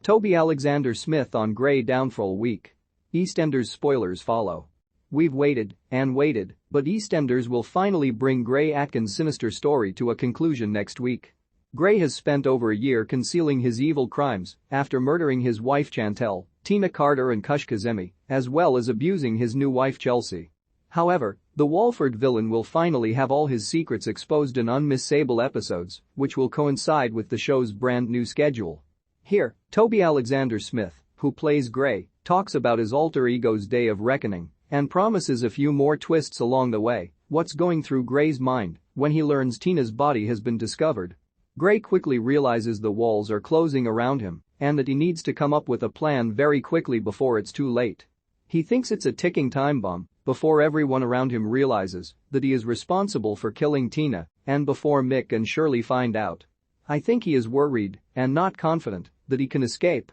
Toby-Alexander Smith on Grey downfall week. EastEnders spoilers follow. We've waited and waited, but EastEnders will finally bring Grey Atkin's sinister story to a conclusion next week. Grey has spent over a year concealing his evil crimes after murdering his wife Chantel, Tina Carter and Kush Kazemi, as well as abusing his new wife Chelsea. However, the Walford villain will finally have all his secrets exposed in unmissable episodes, which will coincide with the show's brand new schedule. Here, Toby-Alexander Smith, who plays Grey, talks about his alter ego's day of reckoning and promises a few more twists along the way. What's going through Grey's mind when he learns Tina's body has been discovered? Grey quickly realizes the walls are closing around him and that he needs to come up with a plan very quickly before it's too late. He thinks it's a ticking time bomb before everyone around him realizes that he is responsible for killing Tina and before Mick and Shirley find out. I think he is worried and not confident that he can escape.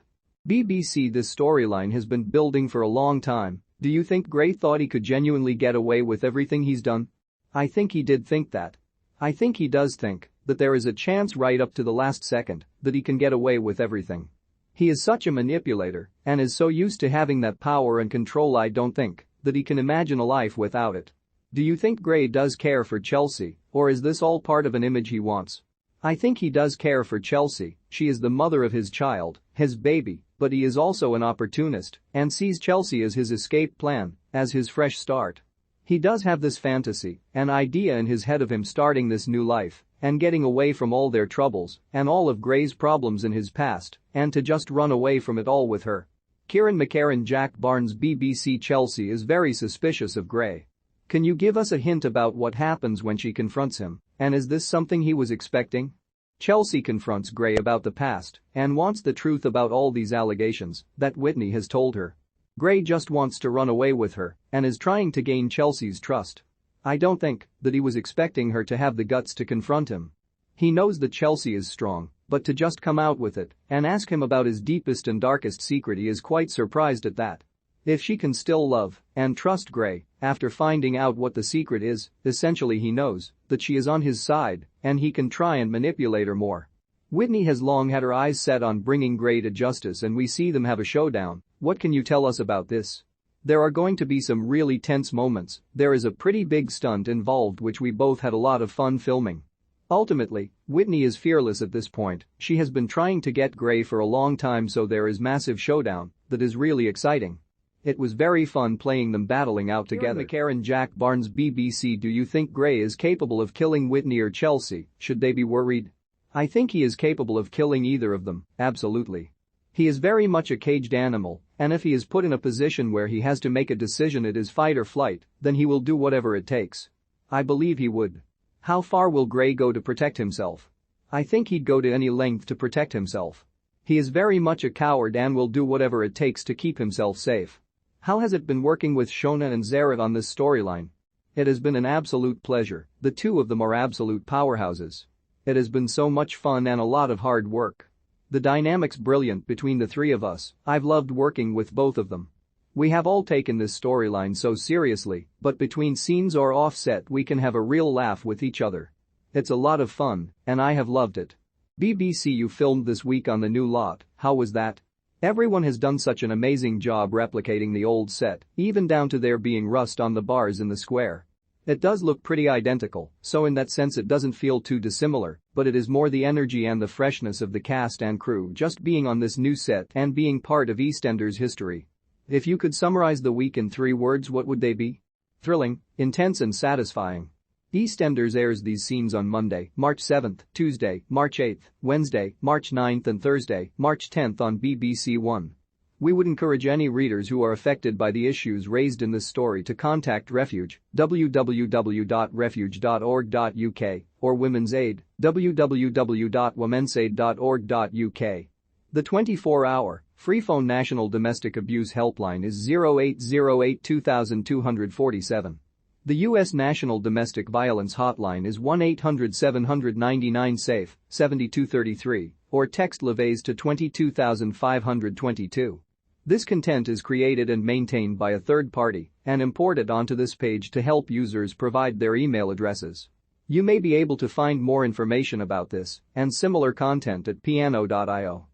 BBC. This storyline has been building for a long time. Do you think Grey thought he could genuinely get away with everything he's done? I think he did think that. I think he does think that there is a chance right up to the last second that he can get away with everything. He is such a manipulator and is so used to having that power and control. I don't think that he can imagine a life without it. Do you think Grey does care for Chelsea, or is this all part of an image he wants? I think he does care for Chelsea. She is the mother of his child, his baby, but he is also an opportunist and sees Chelsea as his escape plan, as his fresh start. He does have this fantasy, an idea in his head of him starting this new life and getting away from all their troubles and all of Grey's problems in his past and to just run away from it all with her. Kieran McCarran. Jack Barnes. BBC. Chelsea is very suspicious of Grey. Can you give us a hint about what happens when she confronts him, and is this something he was expecting? Chelsea confronts Grey about the past and wants the truth about all these allegations that Whitney has told her. Grey just wants to run away with her and is trying to gain Chelsea's trust. I don't think that he was expecting her to have the guts to confront him. He knows that Chelsea is strong, but to just come out with it and ask him about his deepest and darkest secret, he is quite surprised at that. If she can still love and trust Grey after finding out what the secret is, essentially he knows that she is on his side and he can try and manipulate her more. Whitney has long had her eyes set on bringing Grey to justice and we see them have a showdown. What can you tell us about this? There are going to be some really tense moments. There is a pretty big stunt involved which we both had a lot of fun filming. Ultimately, Whitney is fearless at this point. She has been trying to get Grey for a long time, so there is massive showdown that is really exciting. It was very fun playing them battling out together. McCarran. Jack Barnes. BBC. Do you think Grey is capable of killing Whitney or Chelsea? Should they be worried? I think he is capable of killing either of them, absolutely. He is very much a caged animal, and if he is put in a position where he has to make a decision, it is fight or flight, then he will do whatever it takes. I believe he would. How far will Grey go to protect himself? I think he'd go to any length to protect himself. He is very much a coward and will do whatever it takes to keep himself safe. How has it been working with Shona and Zaret on this storyline? It has been an absolute pleasure. The two of them are absolute powerhouses. It has been so much fun and a lot of hard work. The dynamic's brilliant between the three of us. I've loved working with both of them. We have all taken this storyline so seriously, but between scenes or offset we can have a real laugh with each other. It's a lot of fun, and I have loved it. BBC. You filmed this week on the new lot. How was that? Everyone has done such an amazing job replicating the old set, even down to there being rust on the bars in the square. It does look pretty identical, so in that sense it doesn't feel too dissimilar, but it is more the energy and the freshness of the cast and crew just being on this new set and being part of EastEnders history. If you could summarize the week in 3 words, what would they be? Thrilling, intense and satisfying. EastEnders airs these scenes on Monday, March 7th, Tuesday, March 8th, Wednesday, March 9th and Thursday, March 10th on BBC One. We would encourage any readers who are affected by the issues raised in this story to contact Refuge, www.refuge.org.uk, or Women's Aid, www.womensaid.org.uk. The 24-hour, free-phone National Domestic Abuse Helpline is 0808 2247. The U.S. National Domestic Violence Hotline is 1-800-799-SAFE, 7233, or text LeVays to 22522. This content is created and maintained by a third party and imported onto this page to help users provide their email addresses. You may be able to find more information about this and similar content at piano.io.